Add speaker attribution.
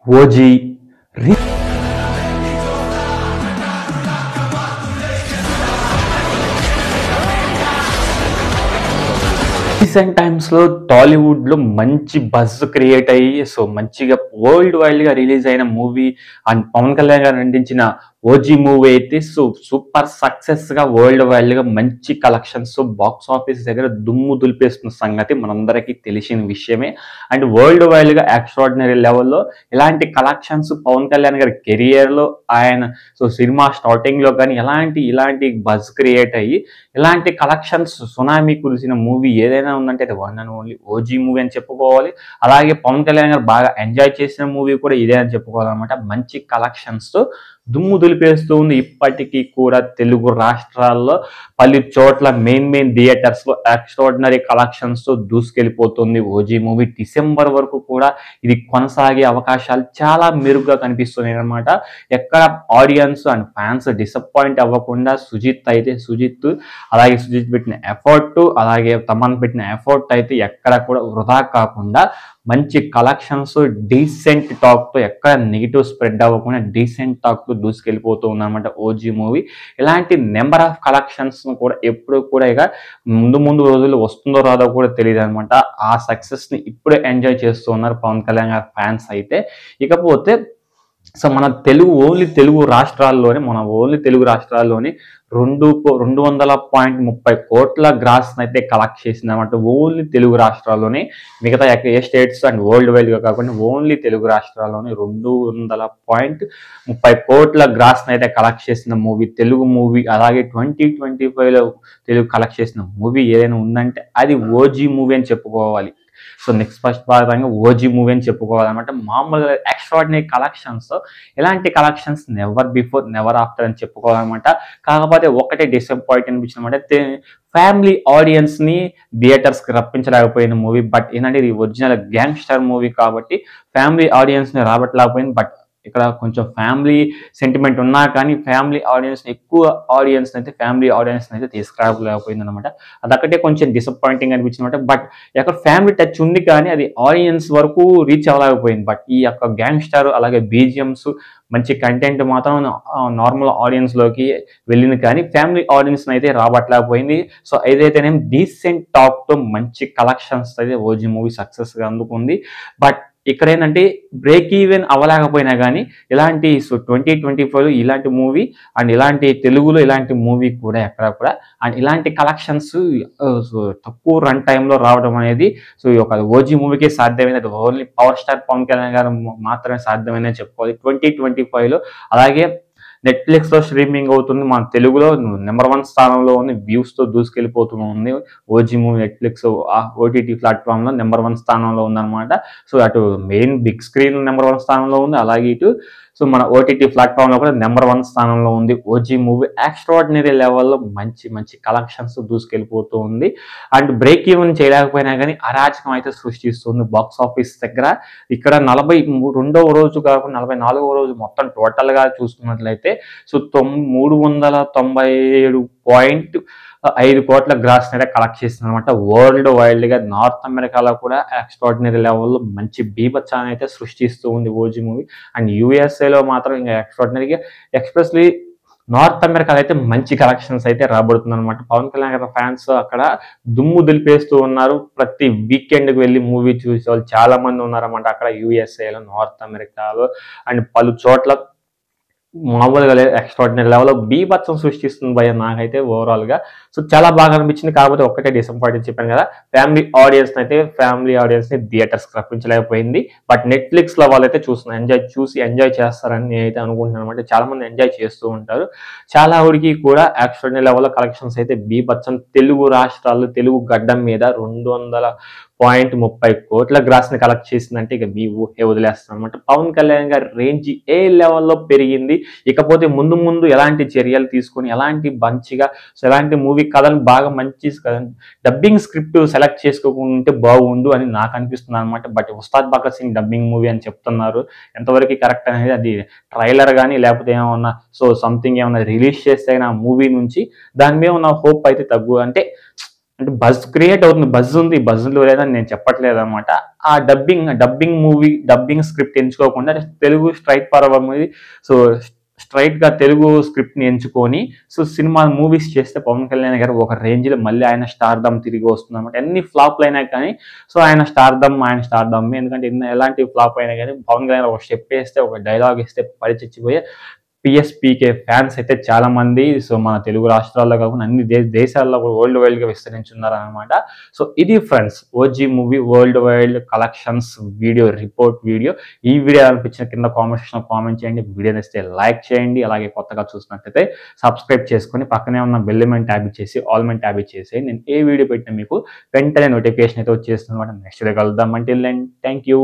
Speaker 1: OG recent టైమ్స్లో టాలీవుడ్లో మంచి బజ్ క్రియేట్ అయ్యి మంచిగా వరల్డ్ వైడ్గా రిలీజ్ అయిన మూవీ అండ్ పవన్ కళ్యాణ్ గారు నటించిన ఓజీ మూవీ అయితే సూపర్ సక్సెస్గా వరల్డ్ వైడ్గా మంచి కలెక్షన్స్ బాక్స్ ఆఫీస్ దగ్గర దుమ్ము దులిపేస్తున్న సంగతి మనందరికీ తెలిసిన విషయమే. అండ్ వరల్డ్ వైడ్గా ఎక్స్ట్రాడినరీ లెవెల్లో ఇలాంటి కలెక్షన్స్ పవన్ కళ్యాణ్ గారి కెరియర్లో ఆయన సినిమా స్టార్టింగ్లో కానీ ఇలాంటి బజ్ క్రియేట్ అయ్యి ఇలాంటి కలెక్షన్స్ సునామీ కురిసిన మూవీ ఏదైనా ఉందంటే అది one and only OG movie అని చెప్పుకోవాలి. అలాగే పవన్ కళ్యాణ్ గారు బాగా ఎంజాయ్ చేసిన మూవీ కూడా ఇదే అని చెప్పుకోవాలన్నమాట. మంచి కలెక్షన్స్ దుమ్ము దులిపేస్తూ ఉంది. ఇప్పటికీ కూడా తెలుగు రాష్ట్రాల్లో పలు చోట్ల మెయిన్ థియేటర్స్ లో ఎక్స్ట్రాడినరీ కలెక్షన్స్ తో దూసుకెళ్ళిపోతుంది ఓజీ మూవీ. డిసెంబర్ వరకు కూడా ఇది కొనసాగే అవకాశాలు చాలా మెరుగ్గా కనిపిస్తున్నాయి అనమాట. ఎక్కడ ఆడియన్స్ అండ్ ఫ్యాన్స్ డిసప్పాయింట్ అవ్వకుండా సుజిత్ అలాగే సుజిత్ పెట్టిన ఎఫర్ట్ అలాగే తమన్ పెట్టిన ఎఫర్ట్ అయితే ఎక్కడ కూడా వృధా కాకుండా మంచి కలెక్షన్స్ డీసెంట్ టాక్ తో ఎక్కడ నెగిటివ్ స్ప్రెడ్ అవ్వకుండా డీసెంట్ టాక్ తో దూసుకెళ్ళిపోతూ ఉందన్నమాట ఓజీ మూవీ. ఇలాంటి నెంబర్ ఆఫ్ కలెక్షన్స్ కూడా ఎప్పుడు కూడా ఇక ముందు రోజులు వస్తుందో రాదో కూడా తెలియదు అనమాట. ఆ సక్సెస్ ని ఇప్పుడే ఎంజాయ్ చేస్తూ ఉన్నారు పవన్ కళ్యాణ్ గారి ఫ్యాన్స్ అయితే. ఇకపోతే మన ఓన్లీ తెలుగు రాష్ట్రాల్లోనే 200.30 కోట్ల గ్రాస్ అయితే కలెక్ట్ చేసింది అనమాట. ఓన్లీ తెలుగు రాష్ట్రాల్లోనే, మిగతా ఏ స్టేట్స్ అండ్ వరల్డ్ వైడ్గా కాకుండా ఓన్లీ తెలుగు రాష్ట్రాల్లోనే 200.30 కోట్ల గ్రాస్ అయితే కలెక్ట్ చేసిన మూవీ తెలుగు మూవీ. అలాగే 2025లో తెలుగు కలెక్ట్ చేసిన మూవీ ఏదైనా ఉందంటే అది ఓజీ మూవీ అని చెప్పుకోవాలి. నెక్స్ట్ ఫస్ట్ భాగంగా ఓజీ మూవీ అని చెప్పుకోవాలన్నమాట. మామూలుగా ఎక్స్ట్రాడినరీ కలెక్షన్స్, ఇలాంటి collections never before never after అని చెప్పుకోవాలన్నమాట. కాకపోతే ఒకటే డిసప్పాయింట్ అనిపించిందన్నమాట, ఫ్యామిలీ ఆడియన్స్ ని థియేటర్స్ కి రప్పించలేకపోయిన మూవీ. బట్ ఏంటంటే ఇది ఒరిజినల్ గ్యాంగ్స్టర్ మూవీ కాబట్టి ఫ్యామిలీ ఆడియన్స్ ని రాబట్టలేకపోయింది. బట్ ఇక్కడ కొంచెం ఫ్యామిలీ సెంటిమెంట్ ఉన్నా కానీ ఫ్యామిలీ ఆడియన్స్ అయితే తీసుకురాలేకపోయింది అనమాట. అదొక్కటే కొంచెం డిసప్పాయింటింగ్ అనిపించింది అనమాట. బట్ ఇక్కడ ఫ్యామిలీ టచ్ ఉంది కానీ అది ఆడియన్స్ వరకు రీచ్ అవ్వలేకపోయింది. బట్ ఈ యొక్క గ్యాంగ్స్టర్ అలాగే బీజిఎమ్స్ మంచి కంటెంట్ మాత్రం నార్మల్ ఆడియన్స్ లోకి వెళ్ళింది కానీ ఫ్యామిలీ ఆడియన్స్ అయితే రాబట్టలేకపోయింది. ఏదైతేనేం డీసెంట్ టాక్ తో మంచి కలెక్షన్స్ అయితే ఓజీ మూవీ సక్సెస్ గా అందుకుంది. బట్ ఇక్కడ ఏంటంటే బ్రేక్ ఈవెన్ అవ్వలేకపోయినా కానీ ఇలాంటి 2025 ఇలాంటి మూవీ అండ్ ఇలాంటి తెలుగులో ఇలాంటి మూవీ కూడా ఎక్కడ కూడా అండ్ ఇలాంటి కలెక్షన్స్ తక్కువ రన్ టైంలో రావడం అనేది ఈ యొక్క ఓజీ మూవీకి సాధ్యమైనది. Only power star Pawan Kalyan garu మాత్రమే సాధ్యమైనది చెప్పుకోవాలి 2025లో. అలాగే నెట్ఫ్లిక్స్ లో స్ట్రీమింగ్ అవుతుంది, మన తెలుగులో నెంబర్ 1 స్థానంలో ఉంది, వ్యూస్ తో దూసుకెళ్ళిపోతుంది OG movie. Netflix OTT platform లో నెంబర్ 1 స్థానంలో ఉందన్నమాట. అటు మెయిన్ బిగ్ స్క్రీన్ నెంబర్ 1 స్థానంలో ఉంది, అలాగే ఇటు మన ఓటీటీ ప్లాట్ఫామ్ లో కూడా నెంబర్ 1 స్థానంలో ఉంది ఓజీ మూవీ. ఎక్స్ట్రాడినరీ లెవెల్లో మంచి కలెక్షన్స్ దూసుకెళ్ళిపోతూ ఉంది. అండ్ బ్రేక్ ఈవెన్ చేయలేకపోయినా కానీ అరాచకం అయితే సృష్టిస్తుంది బాక్స్ ఆఫీస్ దగ్గర. ఇక్కడ 42వ రోజు కాకుండా 44వ రోజు మొత్తం టోటల్ గా చూసుకున్నట్లయితే 397.5 కోట్ల గ్రాస్ అయితే కలెక్ట్ చేసింది అనమాట. వరల్డ్ వైడ్ గా నార్త్ అమెరికాలో కూడా ఎక్స్ట్రాడినరీ లెవెల్లో మంచి బీభత్సాన్ని అయితే సృష్టిస్తూ ఉంది ఓజీ మూవీ. అండ్ యూఎస్ఏలో మాత్రం ఇంకా ఎక్స్ట్రాడినరీగా ఎక్స్ప్రెస్లీ నార్త్ అమెరికాలో అయితే మంచి కలెక్షన్స్ అయితే రాబడుతుంది అనమాట. పవన్ కళ్యాణ్ గారి ఫ్యాన్స్ అక్కడ దుమ్ము దులిపేస్తూ ఉన్నారు. ప్రతి వీకెండ్కి వెళ్ళి మూవీ చూసే వాళ్ళు చాలా మంది ఉన్నారన్నమాట అక్కడ యూఎస్ఏలో, నార్త్ అమెరికాలో అండ్ పలు చోట్ల మామూలుగా ఎక్స్ట్రాడినరీ లెవెల్లో బీభత్సం సృష్టిస్తుంది భయ నాకైతే ఓవరాల్ గా. చాలా బాగా అనిపించింది. కాకపోతే ఒక్కటే డిసప్పాయింట్ చెప్పాను కదా, ఫ్యామిలీ ఆడియన్స్ ని థియేటర్స్ కి రప్పించలేకపోయింది. బట్ నెట్ఫ్లిక్స్ లో వాళ్ళైతే ఎంజాయ్ చేస్తారని నేనైతే అనుకుంటున్నాను అనమాట. చాలా మంది ఎంజాయ్ చేస్తూ ఉంటారు. చాలా ఊరికి కూడా ఎక్స్ట్రాడినరీ లెవెల్లో కలెక్షన్స్ అయితే బీభత్సం. తెలుగు రాష్ట్రాల్లో తెలుగు గడ్డం మీద 200.30 కోట్ల గ్రాస్ ని కలెక్ట్ చేసిందంటే ఇక మీ ఊహే వదిలేస్తాను అనమాట. పవన్ కళ్యాణ్ గారి రేంజ్ ఏ లెవెల్లో పెరిగింది. ఇకపోతే ముందు ఎలాంటి చర్యలు తీసుకొని ఎలాంటి మంచిగా ఎలాంటి మూవీ కథను బాగా మంచి డబ్బింగ్ స్క్రిప్ట్ సెలెక్ట్ చేసుకోకుంటే బాగుండు అని నాకు అనిపిస్తుంది అనమాట. But Ustaad Bhagat Singh dubbing movie అని చెప్తున్నారు. ఎంతవరకు కరెక్ట్ అనేది అది ట్రైలర్ కానీ లేకపోతే ఏమన్నా సంథింగ్ ఏమన్నా రిలీజ్ చేస్తే ఆ మూవీ నుంచి దాని మీద ఉన్న హోప్ అయితే తగ్గు అంటే బజ్ క్రియేట్ అవుతుంది. బజ్ ఉంది, బజ్ లేదని నేను చెప్పట్లేదు అనమాట. ఆ డబ్బింగ్ స్క్రిప్ట్ ఎంచుకోకుండా Telugu straightforward movie, so straight గా తెలుగు స్క్రిప్ట్ ని ఎంచుకొని సో సినిమా మూవీస్ చేస్తే పవన్ కళ్యాణ్ గారు ఒక రేంజ్ లో మళ్ళీ ఆయన స్టార్డమ్ తిరిగి వస్తుంది అనమాట. ఎన్ని ఫ్లాప్లు అయినా కానీ సో ఆయన స్టార్డమ్ ఎందుకంటే ఎలాంటి ఫ్లాప్ అయినా కానీ పవన్ కళ్యాణ్ ఒక స్టెప్ వేస్తే ఒక డైలాగ్ ఇస్తే పరిచిచ్చిపోయే పిఎస్పీకే ఫ్యాన్స్ అయితే చాలా మంది సో మన తెలుగు రాష్ట్రాల్లో కాకుండా అన్ని దేశాల్లో వరల్డ్ వైడ్ గా విస్తరించున్నారు అనమాట. సో ఇది friends OG movie world wide collections video. ఈ వీడియో అనిపించిన కింద కామెంట్ చేయండి. వీడియో నచ్చితే లైక్ చేయండి. అలాగే కొత్తగా చూసినట్లయితే సబ్స్క్రైబ్ చేసుకొని పక్కనే ఉన్న బెల్ ఐకాన్ ట్యాబ్ ఇచ్చేసి ఆల్ మెన్ ట్యాబ్ ఇచ్చేసి నేను ఏ వీడియో పెట్టినా మీకు వెంటనే నోటిఫికేషన్ అయితే వచ్చేస్తుంది అనమాట. నెక్స్ట్ డే కలుద్దాం. Until then thank you.